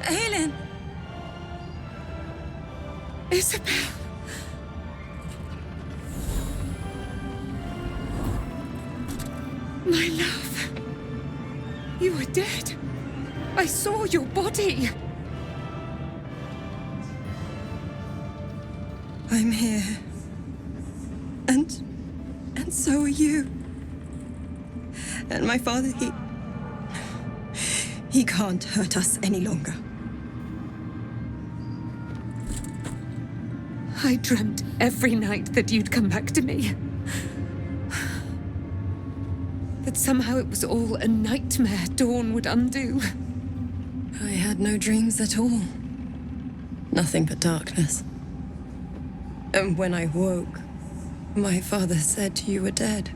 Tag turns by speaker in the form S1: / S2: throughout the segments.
S1: Aelin! Isobel! My love. You are dead. I saw your body. I'm here. And so are you. And my father, he can't hurt us any longer. I dreamt every night that you'd come back to me. That somehow it was all a nightmare Dawn would undo. I had no dreams at all. Nothing but darkness. And when I woke, my father said you were dead.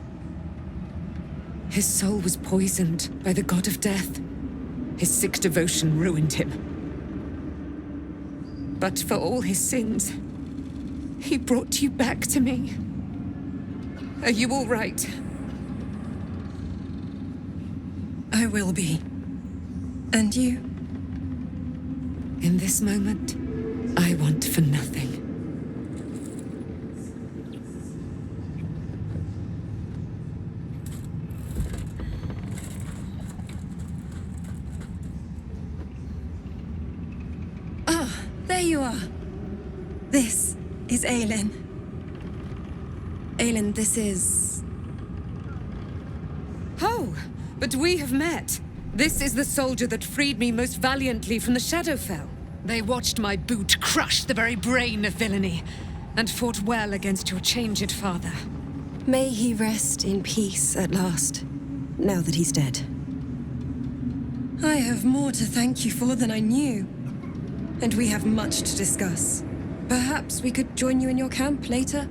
S1: His soul was poisoned by the god of death. His sick devotion ruined him. But for all his sins, he brought you back to me. Are you all right? I will be. And you? In this moment, I want for nothing. There you are. This is Aelin. Aelin, this is... Oh, but we have met. This is the soldier that freed me most valiantly from the Shadowfell. They watched my boot crush the very brain of villainy, and fought well against your changed father. May he rest in peace at last, now that he's dead. I have more to thank you for than I knew. And we have much to discuss. Perhaps we could join you in your camp later?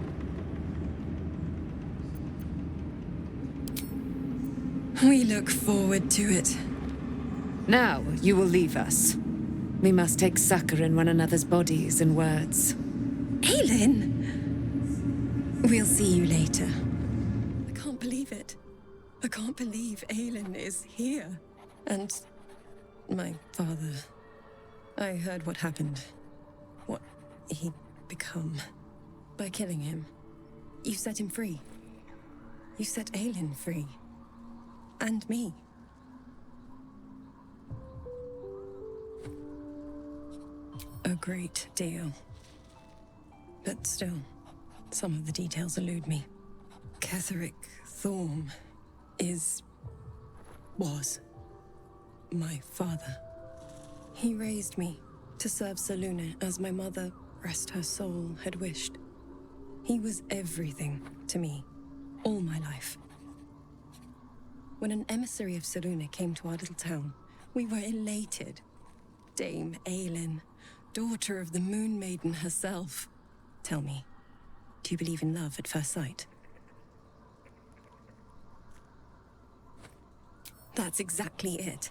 S1: We look forward to it. Now you will leave us. We must take succor in one another's bodies and words. Aelin! We'll see you later. I can't believe it. I can't believe Aelin is here. And my father... I heard what happened. What he'd become. By killing him. You set him free. You set Aelin free. And me. A great deal. But still, some of the details elude me. Ketheric Thorm was my father. He raised me to serve Selûne as my mother, rest her soul, had wished. He was everything to me, all my life. When an emissary of Selûne came to our little town, we were elated. Dame Aelin, daughter of the Moonmaiden herself. Tell me, do you believe in love at first sight? That's exactly it.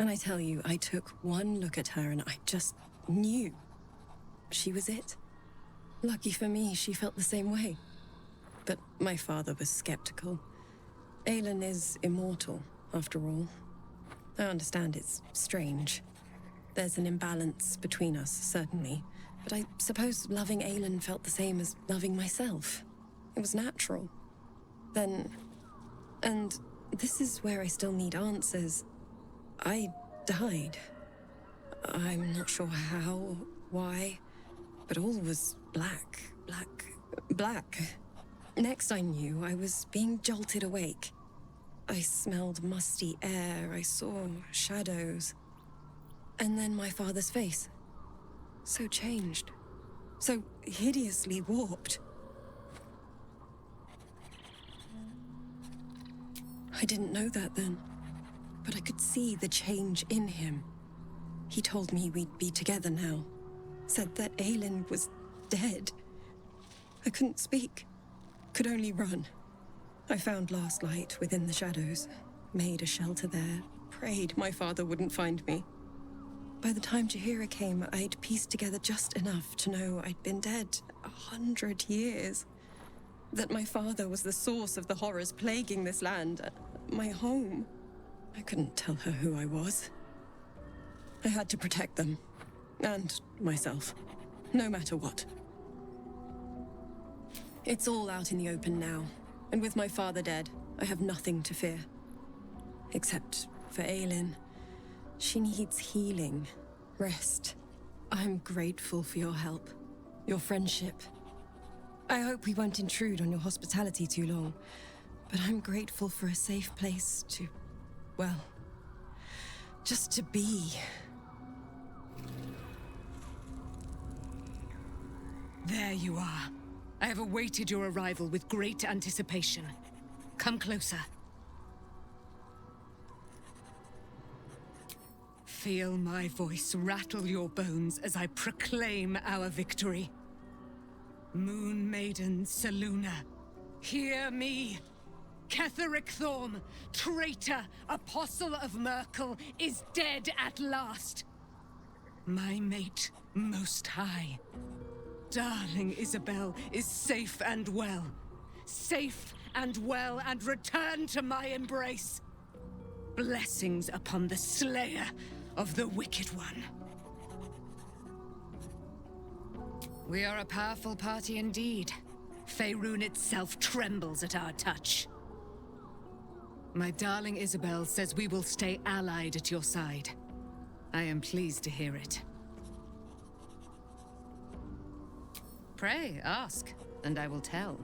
S1: And I tell you, I took one look at her and I just knew. She was it. Lucky for me, she felt the same way. But my father was skeptical. Aelin is immortal, after all. I understand it's strange. There's an imbalance between us, certainly. But I suppose loving Aelin felt the same as loving myself. It was natural. Then... And this is where I still need answers. I died. I'm not sure how, why, but all was black. Next I knew, I was being jolted awake. I smelled musty air, I saw shadows. And then my father's face. So changed. So hideously warped. I didn't know that then. But I could see the change in him. He told me we'd be together now. Said that Aelin was dead. I couldn't speak. Could only run. I found last light within the shadows. Made a shelter there. Prayed my father wouldn't find me. By the time Jaheira came, I'd pieced together just enough to know I'd been dead 100 years. That my father was the source of the horrors plaguing this land. My home. I couldn't tell her who I was. I had to protect them. And myself. No matter what. It's all out in the open now. And with my father dead, I have nothing to fear. Except for Aelin. She needs healing. Rest. I'm grateful for your help. Your friendship. I hope we won't intrude on your hospitality too long. But I'm grateful for a safe place to... well... just to be.
S2: There you are. I have awaited your arrival with great anticipation. Come closer. Feel my voice rattle your bones as I proclaim our victory. Moonmaiden Selûne, hear me! Ketheric Thorm, traitor, apostle of Myrkul, is dead at last. My mate, most high. Darling Isobel is safe and well. Safe and well, and returned to my embrace. Blessings upon the slayer of the Wicked One. We are a powerful party indeed. Faerun itself trembles at our touch. My darling Isobel says we will stay allied at your side. I am pleased to hear it. Pray, ask, and I will tell.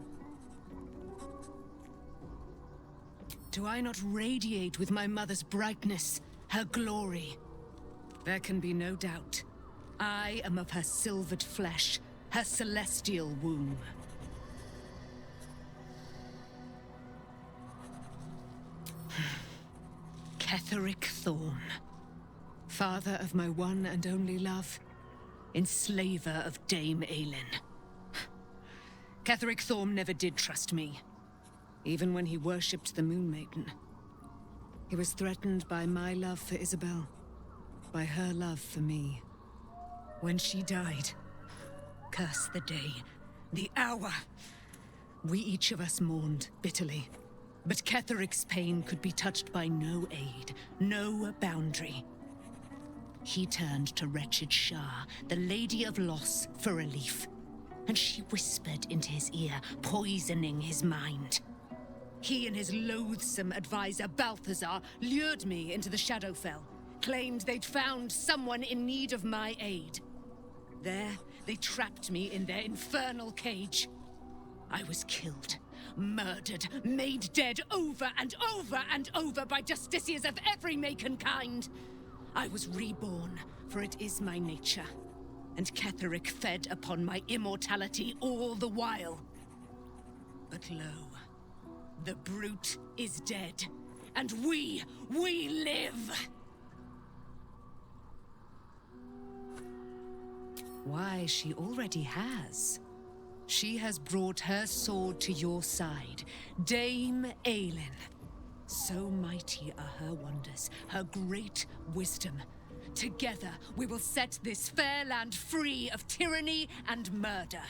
S2: Do I not radiate with my mother's brightness, her glory? There can be no doubt. I am of her silvered flesh, her celestial womb. Ketheric Thorm, father of my one and only love, enslaver of Dame Aelin. Ketheric Thorm never did trust me, even when he worshipped the Moonmaiden. He was threatened by my love for Isobel, by her love for me. When she died, curse the day, the hour, we each of us mourned bitterly. But Ketheric's pain could be touched by no aid, no boundary. He turned to wretched Shah, the Lady of Loss, for relief. And she whispered into his ear, poisoning his mind. He and his loathsome advisor, Balthazar, lured me into the Shadowfell, claimed they'd found someone in need of my aid. There, they trapped me in their infernal cage. I was killed, murdered, made dead over and over and over by justiciars of every make and kind. I was reborn, for it is my nature. And Ketheric fed upon my immortality all the while. But lo, the brute is dead, and we live! Why, she already has. She has brought her sword to your side, Dame Aelin. So mighty are her wonders, her great wisdom. Together, we will set this fair land free of tyranny and murder.